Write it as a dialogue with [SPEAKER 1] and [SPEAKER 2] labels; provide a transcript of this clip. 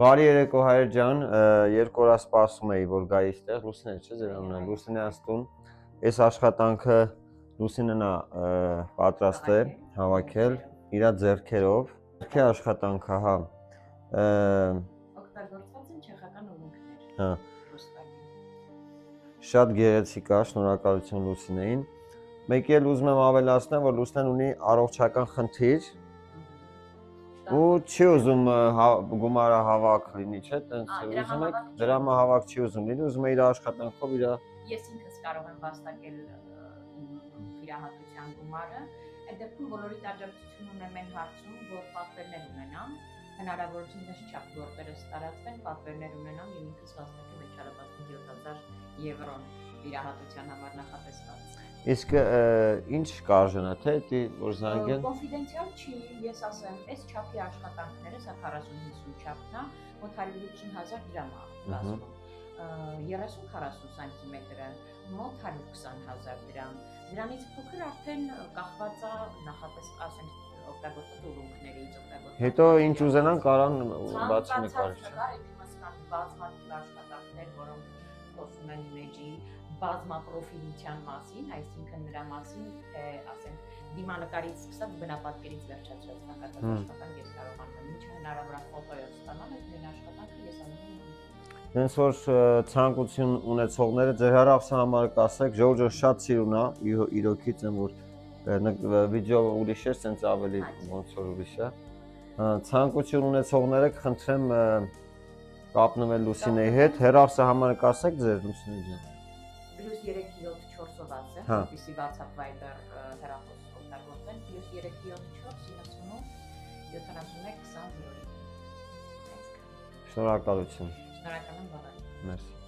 [SPEAKER 1] Բարի երեկո հայր ջան, երկու օր սպասում էի, որ գայի այստեղ, Լուսինե չէ ձեր անունը, Լուսինեանց տուն։ Այս աշխատանքը Լուսինեն է պատրաստել, հավաքել իր ձեռքերով։ Ձեռքի աշխատանքը, հա։
[SPEAKER 2] Օգտագործված են չեխական ուղունքներ։
[SPEAKER 1] Հա։ Շատ գեղեցիկ է, շնորհակալություն Լուսինեին։ Մեկ էլ ուզում եմ ավելացնել, որ Լուսինեն ունի առողջական խնդիր։ Ու չի ուզում գումարը հավաք լինի, չէ՞, տենց ուզում եք դրամը հավաք չի ուզում լինի, ուզում է իր աշխատանքով իր
[SPEAKER 2] Ես ինքս կարող եմ վաստակել վիրահատության գումարը, այդ դեպքում բոլորի աջակցություն ունեմ այն հարցում, որ պատվերներ ունենամ, հնարավորություն դες չափ գործերս տարածվեն, պատվերներ ունենամ եւ ինքս վաստակեմ այդ չարաբաստիկ 7000 եվրոն վիրահատության համար նախատեսված։
[SPEAKER 1] Իսկ ինչ կարժենա թե որ զանգեն
[SPEAKER 2] կոնֆիդենցիալ չի, ես ասեմ, այս չափի աշխատանքները, սա 40-50 չափն է, մոտ 150,000 դրամ է կազմում։ 30-40 սանտիմետրը մոտ 120,000 դրամ։ Դրանից փոքր արդեն կախված է նախատեսված օգտագործած ուղունքներից, օգտագործած։
[SPEAKER 1] Հետո ինչ ուզենան կարան բացի նկարիչ։
[SPEAKER 2] Բազմաթիվ աշխատանքներ, որոնք խոսում են իմիջի բազմապրոֆիլության մասին, այսինքն նրա մասին, թե ասենք դիմանկարից սկսած բնապատկերից վերջացրած ցանկացած աշխատանք ես կարող եմ ինչ հնարավոր է ֆոտոյով ստանալ այդ նույն աշխատանքը ես անում եմ։
[SPEAKER 1] Հենց որ ցանկություն ունեցողները ձեր հարավսը համար կասեք, Ժորժը շատ սիրուն է, իրոքից եմ որ վիդեո ուրիշ է, sense ավելի ոնց որ ուրիշ է։ Ցանկություն ունեցողները կխնդրեմ կապնվել Լուսինեի հետ, հեռախոսը համար կասեք ձեր Լուսինեի ջան։
[SPEAKER 2] +374-ով ասեմ, որպեսզի WhatsApp Viber հեռախոս օգտագործեն, +374 98 71 20 0։
[SPEAKER 1] Շնորհակալություն։
[SPEAKER 2] Շնորհակալ եմ բոլորին։
[SPEAKER 1] Մերսի։